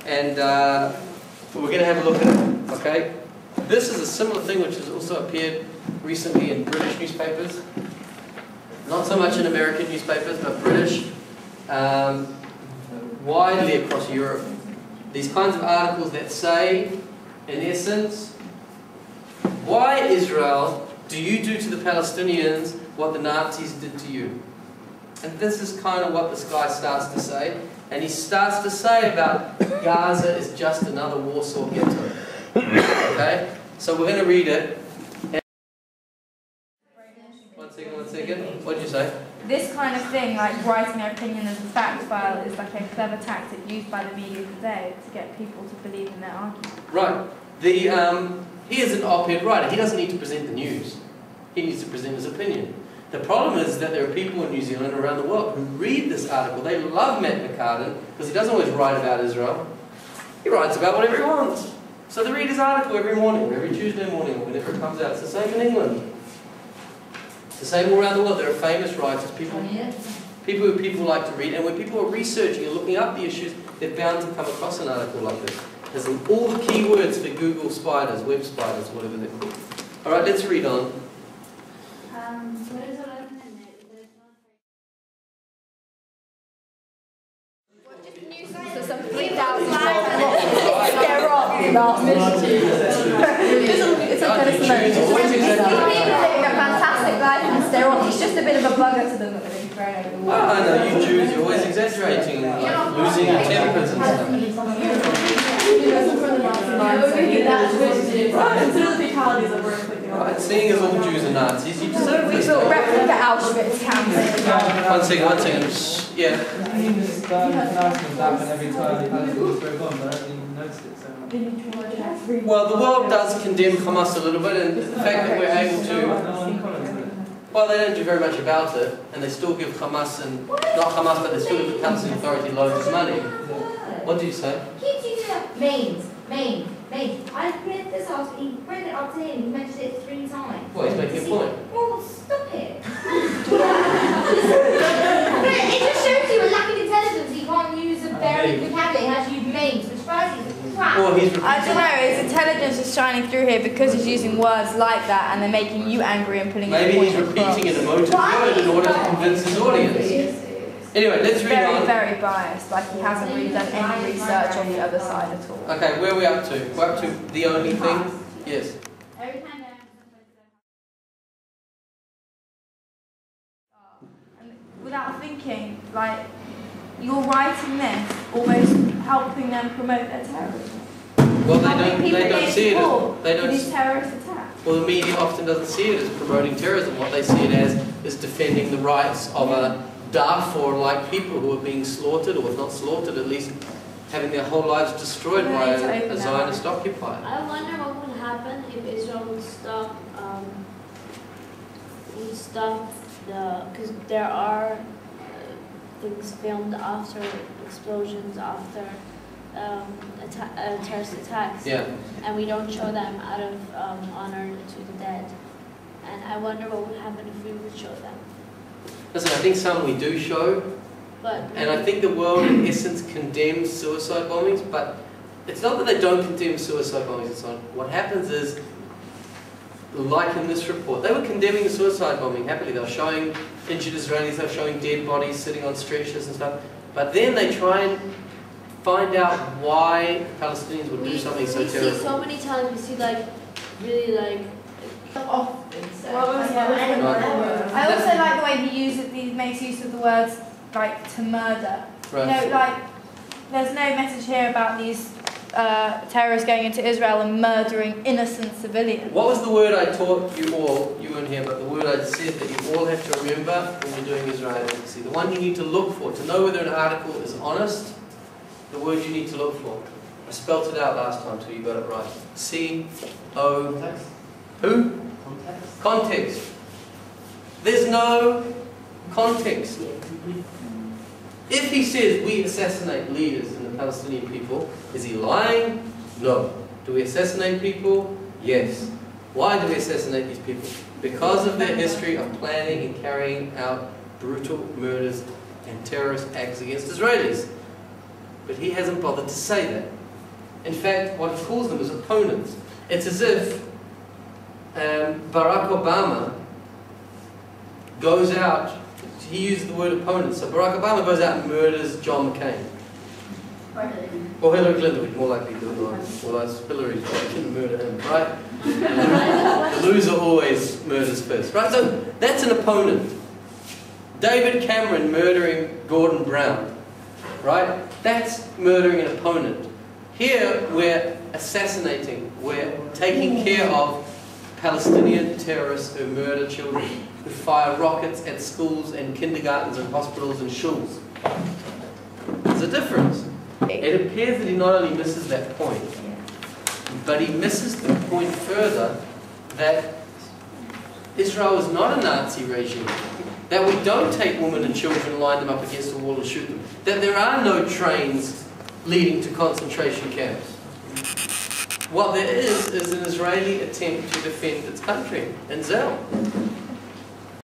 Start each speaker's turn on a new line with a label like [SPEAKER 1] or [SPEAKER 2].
[SPEAKER 1] and we're going to have a look at it. Okay, this is a similar thing which has also appeared recently in British newspapers. Not so much in American newspapers, but British, widely across Europe. These kinds of articles that say, in essence, why, Israel, do you do to the Palestinians what the Nazis did to you? And this is kind of what this guy starts to say. And he starts to say about Gaza is just another Warsaw ghetto. Okay? So we're going to read it. One second. What did you say?
[SPEAKER 2] This kind of thing, like writing their opinion as a fact file, is like a clever tactic used by the media today to get people to believe in their argument.
[SPEAKER 1] Right. He is an op-ed writer. He doesn't need to present the news. He needs to present his opinion. The problem is that there are people in New Zealand and around the world who read this article. They love Matt McCartan because he doesn't always write about Israel. He writes about whatever he wants. So they read his article every morning, every Tuesday morning, or whenever it comes out. It's the same in England. It's the same all around the world. There are famous writers, people who people like to read. And when people are researching and looking up the issues, they're bound to come across an article like this. There's all the keywords for Google spiders, web spiders, whatever they're called. All right, let's read on.
[SPEAKER 2] It's just a bit of a bugger to them that they're thrown over the wall.
[SPEAKER 1] I know, you Jews, you're always exaggerating, like losing your tempers and stuff. Right, seeing as all Jews are Nazis, you deserve this.
[SPEAKER 2] We built replica Auschwitz camps.
[SPEAKER 1] One second. Yeah. Well, the world does condemn Hamas a little bit, and the fact that we're able to... Well, they don't do very much about it, and they still give Hamas, and not Hamas, but they still give the Palestinian Authority loads of money. What do you say?
[SPEAKER 3] Keeps using that mains. I read this article, he read it up to him, he mentioned it 3 times.
[SPEAKER 1] Well, he's making a point.
[SPEAKER 3] Well, stop it. It just shows you a lack of intelligence. He can't use a very vocabulary, he has to use mains, which first is crap.
[SPEAKER 1] Well,
[SPEAKER 2] I don't know, his intelligence is shining through here because he's using words like that and they're making you angry and pulling
[SPEAKER 1] maybe
[SPEAKER 2] your
[SPEAKER 1] he's repeating an emotive word in order to convince his audience. Anyway, let's read on.
[SPEAKER 2] Very biased, like he hasn't really done any research on the other side at all.
[SPEAKER 1] Okay, where are we up to? We're up to the only thing? Yes.
[SPEAKER 3] Every time
[SPEAKER 2] without thinking, like, you're writing this, almost helping them promote their terrorism.
[SPEAKER 1] Well, they don't see it as... They don't,
[SPEAKER 2] these terrorist attacks.
[SPEAKER 1] well, the media often doesn't see it as promoting terrorism. What they see it as is defending the rights of a Darfur-like people who are being slaughtered, or if not slaughtered, at least having their whole lives destroyed by a Zionist occupier.
[SPEAKER 4] I wonder what would happen if Israel would stop because there are things filmed after explosions, after terrorist attacks, and we don't show them out of honor to the dead. And I wonder what would happen if we would show them.
[SPEAKER 1] Listen, I think some we do show, and I think the world in essence condemns suicide bombings, but it's not that they don't condemn suicide bombings and so on. What happens is, like in this report, they were condemning the suicide bombing happily. They were showing injured Israelis, they were showing dead bodies sitting on stretchers and stuff, but then they try and find out why Palestinians would do something so terrible.
[SPEAKER 4] We see so many times, we see like, really like,
[SPEAKER 2] I also like the way he makes use of the words like to murder.
[SPEAKER 1] Right.
[SPEAKER 2] You know, like there's no message here about these terrorists going into Israel and murdering innocent civilians.
[SPEAKER 1] What was the word I taught you all, you weren't here, but the word I said that you all have to remember when you're doing Israel Advocacy? The one you need to look for, to know whether an article is honest, the word you need to look for. I spelt it out last time so you got it right. C-O... Who? Context. Context. There's no context. If he says we assassinate leaders in the Palestinian people, is he lying? No. Do we assassinate people? Yes. Why do we assassinate these people? Because of their history of planning and carrying out brutal murders and terrorist acts against Israelis. But he hasn't bothered to say that. In fact, what he calls them is opponents. It's as if Barack Obama goes out, he uses the word opponent, so Barack Obama goes out and murders John McCain. Or Hillary Clinton, more likely to do it, although Hillary didn't murder him, right? The loser always murders first, right? So that's an opponent. David Cameron murdering Gordon Brown, right? That's murdering an opponent. Here we're assassinating, we're taking care of Palestinian terrorists who murder children, who fire rockets at schools and kindergartens and hospitals and schools. There's a difference. It appears that he not only misses that point, but he misses the point further that Israel is not a Nazi regime, that we don't take women and children, line them up against a wall and shoot them, that there are no trains leading to concentration camps. What there is an Israeli attempt to defend its country, and Zell.